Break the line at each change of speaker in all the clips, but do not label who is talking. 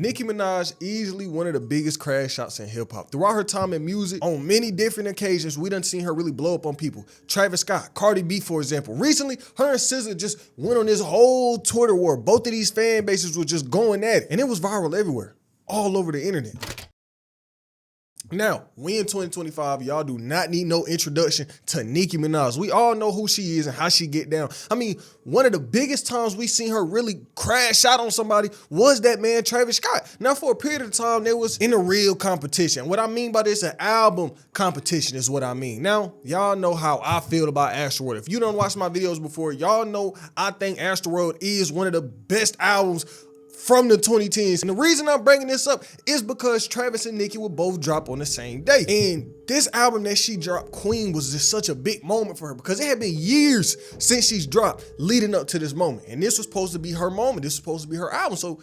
Nicki Minaj, easily one of the biggest crash shots in hip hop. Throughout her time in music, on many different occasions, we done seen her really blow up on people. Travis Scott, Cardi B, for example. Recently, her and SZA just went on this whole Twitter war. Both of these fan bases were just going at it, and it was viral everywhere, all over the internet. Now, we in 2025, y'all do not need no introduction to Nicki Minaj. We all know who she is and how she get down. I mean, one of the biggest times we seen her really crash out on somebody was that man Travis Scott. Now, for a period of time, they was in a real competition. What I mean by this, an album competition is what I mean. Now, y'all know how I feel about Astroworld. If you don't watch my videos before, y'all know I think Astroworld is one of the best albums from the 2010s. And the reason I'm bringing this up is because Travis and Nicki will both drop on the same day. And this album that she dropped, Queen, was just such a big moment for her because it had been years since she's dropped leading up to this moment. And this was supposed to be her moment. This was supposed to be her album. So,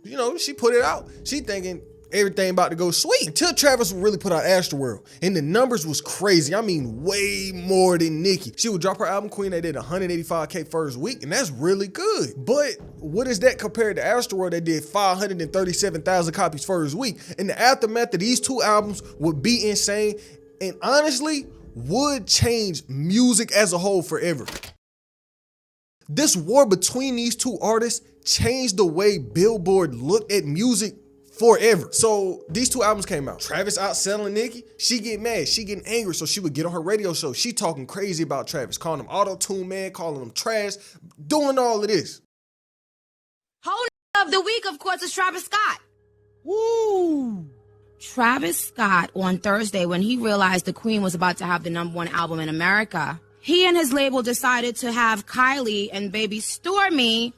you know, she put it out. She thinking everything about to go sweet until Travis would really put out Astroworld. And the numbers was crazy. I mean, way more than Nicki. She would drop her album Queen that did 185K first week, and that's really good. But what is that compared to Astroworld that did 537,000 copies first week? And the aftermath of these two albums would be insane and honestly would change music as a whole forever. This war between these two artists changed the way Billboard looked at music forever. So these two albums came out. Travis outselling Nicki. She get mad. She getting angry. So she would get on her radio show. She talking crazy about Travis, calling him auto-tune man, calling him trash, doing all of this.
Whole of the week, of course, is Travis Scott. Woo! Travis Scott on Thursday, when he realized the Queen was about to have the #1 album in America, he and his label decided to have Kylie and baby Stormi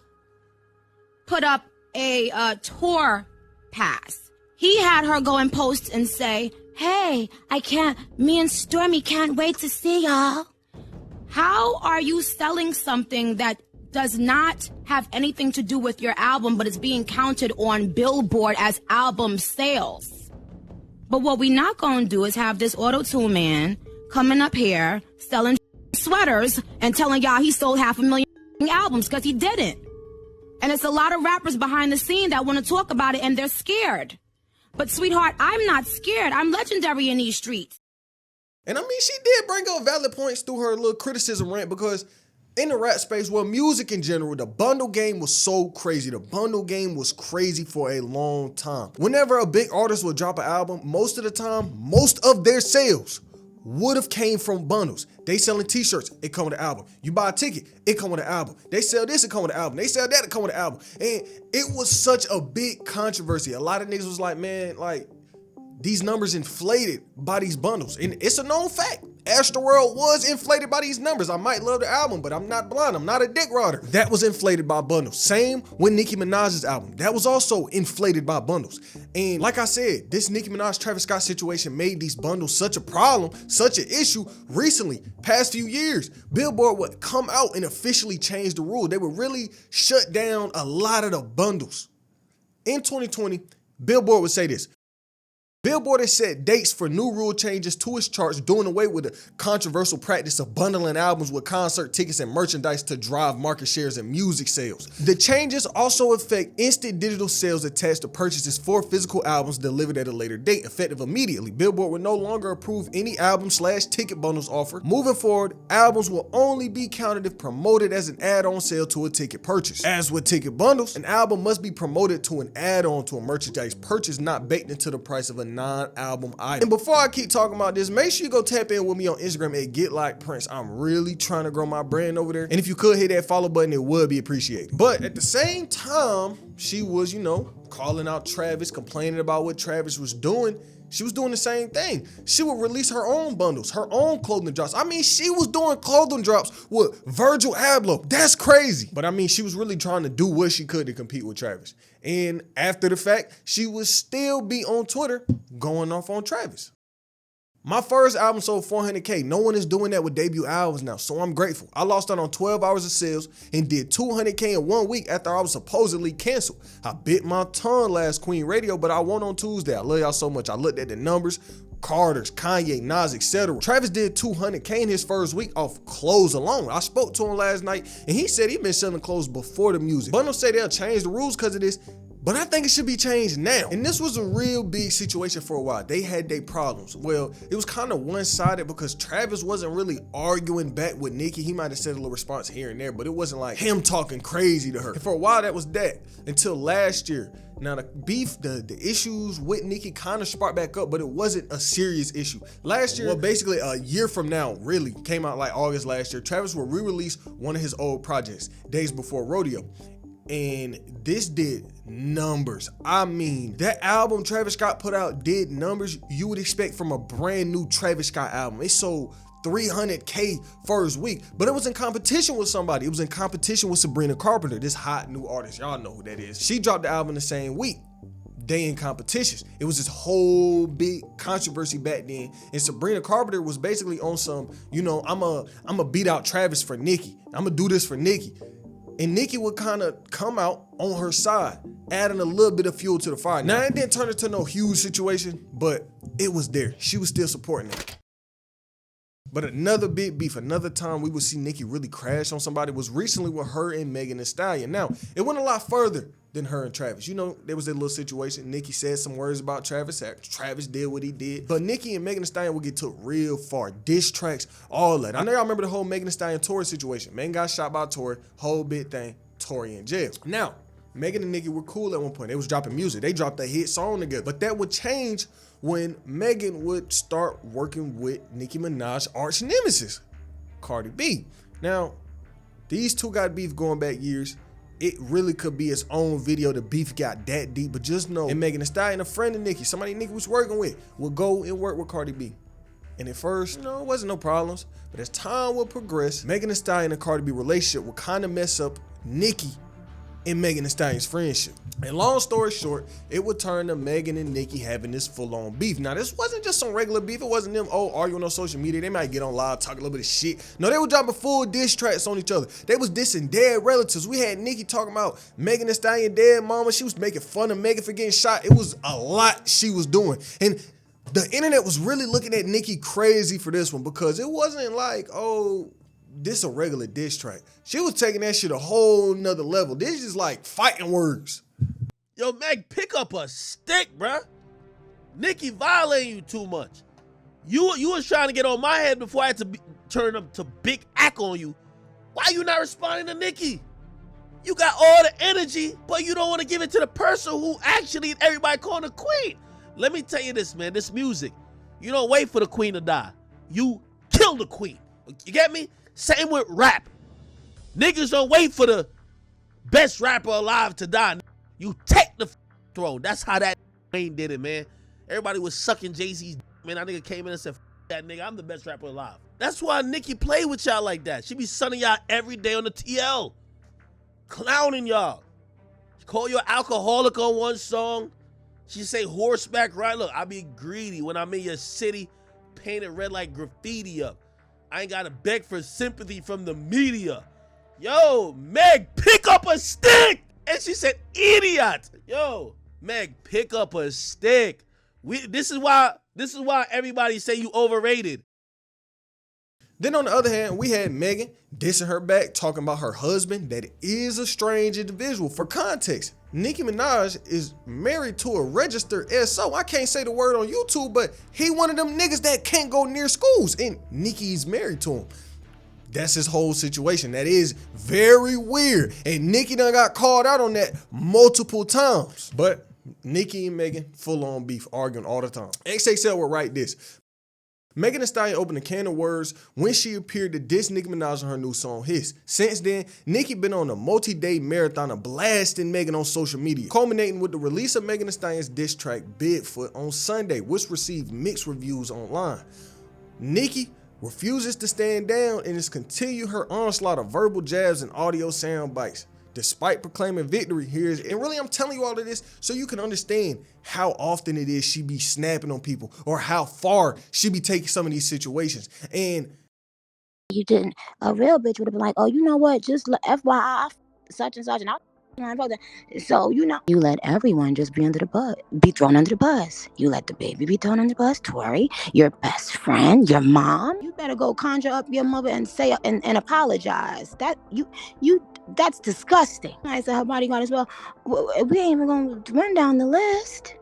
put up a tour pass. He had her go and post and say, "Hey, me and Stormi can't wait to see y'all." How are you selling something that does not have anything to do with your album, but is being counted on Billboard as album sales? But what we not gonna do is have this auto-tune man coming up here selling sweaters and telling y'all he sold 500,000 albums, because he didn't. And it's a lot of rappers behind the scene that want to talk about it, and they're scared. But sweetheart, I'm not scared. I'm legendary in these streets.
And I mean, she did bring up valid points through her little criticism rant, because in the rap space, well, music in general, the bundle game was so crazy. The bundle game was crazy for a long time. Whenever a big artist would drop an album, most of the time, most of their sales would have came from bundles. They selling t-shirts, it come with the album. You buy a ticket, it come with the album. They sell this, it come with the album. They sell that, it come with the album. And it was such a big controversy. A lot of niggas was like, man, like, these numbers inflated by these bundles. And it's a known fact. Astroworld was inflated by these numbers. I might love the album, but I'm not blind. I'm not a dick rider. That was inflated by bundles. Same with Nicki Minaj's album. That was also inflated by bundles. And like I said, this Nicki Minaj Travis Scott situation made these bundles such a problem, such an issue recently, past few years. Billboard would come out and officially change the rule. They would really shut down a lot of the bundles. In 2020, Billboard would say this: Billboard has set dates for new rule changes to its charts, doing away with the controversial practice of bundling albums with concert tickets and merchandise to drive market shares and music sales. The changes also affect instant digital sales attached to purchases for physical albums delivered at a later date, effective immediately. Billboard will no longer approve any album/ticket bundles offered. Moving forward, albums will only be counted if promoted as an add-on sale to a ticket purchase. As with ticket bundles, an album must be promoted to an add-on to a merchandise purchase, not baked into the price of a non-album item. And before I keep talking about this, make sure you go tap in with me on Instagram at GetLikePrincee. I'm really trying to grow my brand over there. And if you could hit that follow button, it would be appreciated. But at the same time, she was, you know, calling out Travis, complaining about what Travis was doing. She was doing the same thing. She would release her own bundles, her own clothing drops. I mean, she was doing clothing drops with Virgil Abloh. That's crazy. But I mean, she was really trying to do what she could to compete with Travis. And after the fact, she would still be on Twitter going off on Travis. My first album sold 400K. No one is doing that with debut albums now, so I'm grateful. I lost out on 12 hours of sales and did 200K in 1 week after I was supposedly canceled. I bit my tongue last Queen Radio, but I won on Tuesday. I love y'all so much. I looked at the numbers. Carter's, Kanye, Nas, etc. Travis did 200K in his first week off clothes alone. I spoke to him last night, and he said he'd been selling clothes before the music. Bundles say they'll change the rules because of this, But I think it should be changed now. And this was a real big situation for a while. They had their problems. Well, it was kind of one-sided because Travis wasn't really arguing back with Nicki. He might have said a little response here and there, but it wasn't like him talking crazy to her. And for a while, that was that. Until last year. Now the beef, the issues with Nicki kind of sparked back up, but it wasn't a serious issue. Last year, well, basically a year from now, really, came out like August last year, Travis will re-release one of his old projects, Days Before Rodeo. And this did numbers. I mean, that album Travis Scott put out did numbers you would expect from a brand new Travis Scott album. It sold 300K first week, but it was in competition with somebody. It was in competition with Sabrina Carpenter, this hot new artist. Y'all know who that is. She dropped the album the same week. They in competitions. It was this whole big controversy back then. And Sabrina Carpenter was basically on some, you know, I'm a beat out Travis for Nicki. I'm gonna do this for Nicki. And Nicki would kind of come out on her side, adding a little bit of fuel to the fire. Now, it didn't turn into no huge situation, but it was there. She was still supporting it. But another big beef, another time we would see Nicki really crash on somebody was recently with her and Megan Thee Stallion. Now, it went a lot further than her and Travis. You know, there was that little situation. Nicki said some words about Travis. Travis did what he did. But Nicki and Megan Thee Stallion would get took real far. Diss tracks, all that. I know y'all remember the whole Megan Thee Stallion Tory situation. Megan got shot by Tory, whole big thing, Tory in jail. Now, Megan and Nicki were cool at one point. They was dropping music. They dropped a hit song together. But that would change when Megan would start working with Nicki Minaj's arch nemesis, Cardi B. Now, these two got beef going back years. It really could be its own video. The beef got that deep, but just know, and Megan Thee Stallion, a friend of Nicki, somebody Nicki was working with, would go and work with Cardi B. And at first, you know, it wasn't no problems. But as time would progress, Megan Thee Stallion and Cardi B relationship would kind of mess up Nicki and Megan Thee Stallion's friendship. And long story short, it would turn to Megan and Nicki having this full-on beef. Now, this wasn't just some regular beef. It wasn't them, arguing on social media. They might get on live, talk a little bit of shit. No, they were dropping full diss tracks on each other. They was dissing dead relatives. We had Nicki talking about Megan Thee Stallion dead mama. She was making fun of Megan for getting shot. It was a lot she was doing. And the internet was really looking at Nicki crazy for this one because it wasn't like, oh, this a regular diss track. She was taking that shit a whole nother level. This is like fighting words.
Yo, Meg, pick up a stick, bruh. Nicki violating you too much. You was trying to get on my head before I had to turn up to big act on you. Why you not responding to Nicki? You got all the energy, but you don't want to give it to the person who actually everybody calling the queen. Let me tell you this, man. This music, you don't wait for the queen to die. You kill the queen. You get me? Same with rap. Niggas don't wait for the best rapper alive to die. You take the throne. That's how that Wayne did it, man. Everybody was sucking Jay-Z's man. That nigga came in and said, that nigga, I'm the best rapper alive. That's why Nicki play with y'all like that. She be sunning y'all every day on the TL. Clowning y'all. She call you an alcoholic on one song. She say horseback ride. Look, I be greedy when I'm in your city, painted red like graffiti up. I ain't gotta beg for sympathy from the media. Yo, Meg, pick up a stick. And she said, idiot. Yo, Meg, pick up a stick. This is why everybody say you overrated.
Then on the other hand, we had Megan dissing her back, talking about her husband that is a strange individual. For context, Nicki Minaj is married to a registered SO. I can't say the word on YouTube, but he one of them niggas that can't go near schools, and Nicki's married to him. That's his whole situation. That is very weird. And Nicki done got called out on that multiple times. But Nicki and Megan, full on beef, arguing all the time. XXL will write this. Megan Thee Stallion opened a can of words when she appeared to diss Nicki Minaj on her new song, Hiss. Since then, Nicki been on a multi-day marathon of blasting Megan on social media, culminating with the release of Megan Thee Stallion's diss track, Bigfoot, on Sunday, which received mixed reviews online. Nicki refuses to stand down and is continuing her onslaught of verbal jabs and audio sound bites. Despite proclaiming victory, and really I'm telling you all of this so you can understand how often it is she be snapping on people or how far she be taking some of these situations. And
you didn't, a real bitch would have been like, oh, you know what, just FYI, such and such, and I
So, you let everyone just be be thrown under the bus. You let the baby be thrown under the bus, Tori, your best friend, your mom. You better go conjure up your mother and say and apologize. That's disgusting. I said her bodyguard as well. We ain't even gonna run down the list.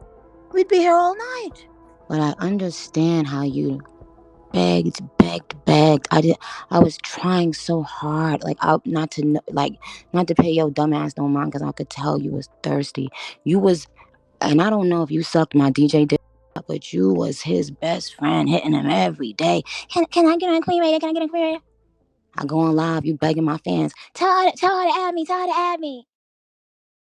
We'd be here all night. But I understand how you begged. I was trying so hard, not to pay your dumbass no mind, because I could tell you was thirsty. You was, and I don't know if you sucked my DJ dick, but you was his best friend, hitting him every day. Can I get on Queen Radio? Can I get on Queen Radio? I go on live, you begging my fans. Tell her to add me. Tell her to add me.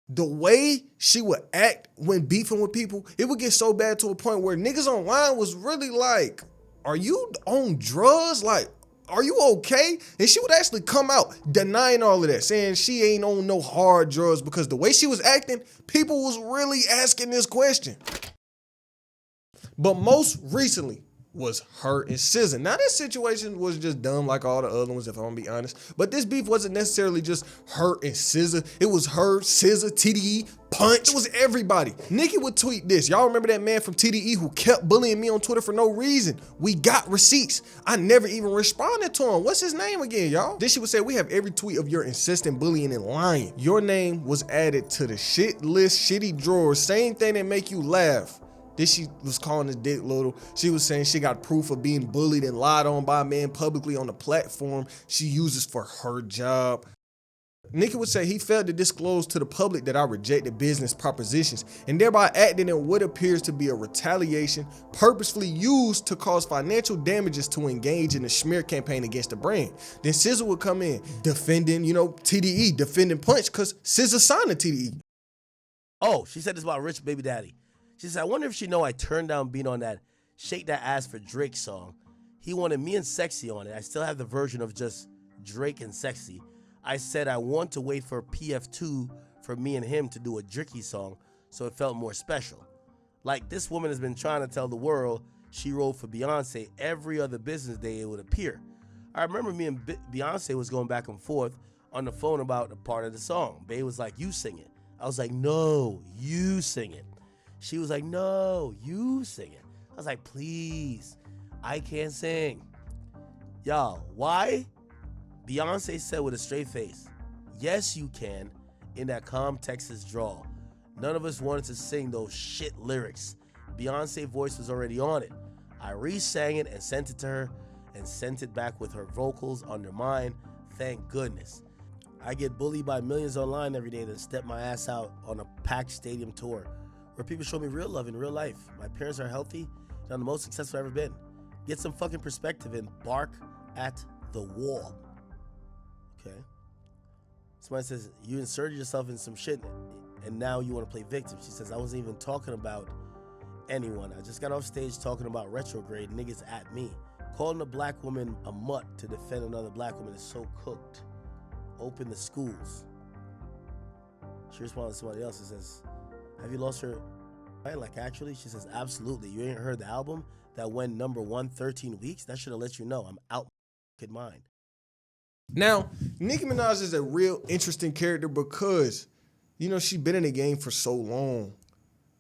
The way she would act when beefing with people, it would get so bad to a point where niggas online was really like, are you on drugs? Like, are you okay? And she would actually come out denying all of that, saying she ain't on no hard drugs, because the way she was acting, people was really asking this question. But most recently was her and SZA. Now this situation was just dumb like all the other ones, if I'm gonna be honest. But this beef wasn't necessarily just her and SZA. It was her, SZA, TDE, Punch. It was everybody. Nicki would tweet this. Y'all remember that man from TDE who kept bullying me on Twitter for no reason? We got receipts. I never even responded to him. What's his name again, y'all? Then she would say, we have every tweet of your insistent bullying and lying. Your name was added to the shit list, shitty drawers, same thing that make you laugh. Then she was calling his dick little. She was saying she got proof of being bullied and lied on by a man publicly on the platform she uses for her job. Nicki would say he failed to disclose to the public that I rejected business propositions, and thereby acting in what appears to be a retaliation purposefully used to cause financial damages to engage in a smear campaign against the brand. Then SZA would come in defending, TDE, defending Punch, because SZA signed the TDE.
Oh, she said this about Rich Baby Daddy. She said, I wonder if she know I turned down being on that Shake That Ass for Drake song. He wanted me and Sexy on it. I still have the version of just Drake and Sexy. I said I want to wait for PF2 for me and him to do a Dricky song, so it felt more special. Like, this woman has been trying to tell the world she wrote for Beyonce every other business day it would appear. I remember me and Beyonce was going back and forth on the phone about a part of the song. Bae was like, you sing it. I was like, no, you sing it. She was like, no, you sing it. I was like, please, I can't sing. Y'all, why? Beyonce said with a straight face, yes, you can, in that calm Texas drawl. None of us wanted to sing those shit lyrics. Beyonce's voice was already on it. I re-sang it and sent it to her, and sent it back with her vocals under mine. Thank goodness. I get bullied by millions online every day, then step my ass out on a packed stadium tour, where people show me real love in real life. My parents are healthy, and I'm the most successful I've ever been. Get some fucking perspective and bark at the wall. Okay? Somebody says, you inserted yourself in some shit, and now you want to play victim. She says, I wasn't even talking about anyone. I just got off stage talking about retrograde niggas at me. Calling a black woman a mutt to defend another black woman is so cooked. Open the schools. She responded to somebody else and says, have you lost her mind? Like, actually? She says, absolutely. You ain't heard the album that went number 1 13 weeks? That should have let you know I'm out my mind.
Now, Nicki Minaj is a real interesting character because, she been in the game for so long.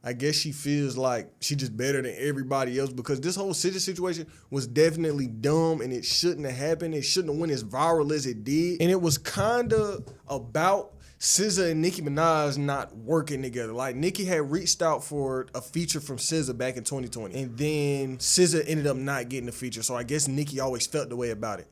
I guess she feels like she just better than everybody else, because this whole SZA situation was definitely dumb and it shouldn't have happened. It shouldn't have went as viral as it did. And it was kind of about SZA and Nicki Minaj not working together. Like, Nicki had reached out for a feature from SZA back in 2020, and then SZA ended up not getting the feature. So I guess Nicki always felt the way about it.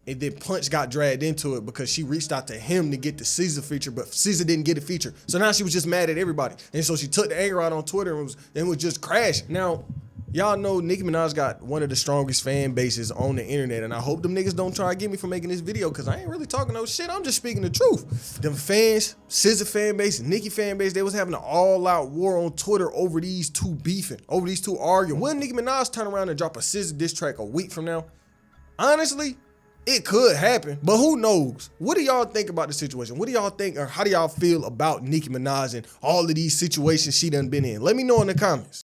And then Punch got dragged into it because she reached out to him to get the SZA feature, but SZA didn't get a feature. So now she was just mad at everybody. And so she took the anger out on Twitter and was just crashing. Now, y'all know Nicki Minaj got one of the strongest fan bases on the internet, and I hope them niggas don't try to get me for making this video, because I ain't really talking no shit. I'm just speaking the truth. Them fans, SZA fan base, Nicki fan base, they was having an all-out war on Twitter over these two beefing, over these two arguing. Will Nicki Minaj turn around and drop a SZA diss track a week from now? Honestly, it could happen, but who knows? What do y'all think about the situation? What do y'all think, or how do y'all feel about Nicki Minaj and all of these situations she done been in? Let me know in the comments.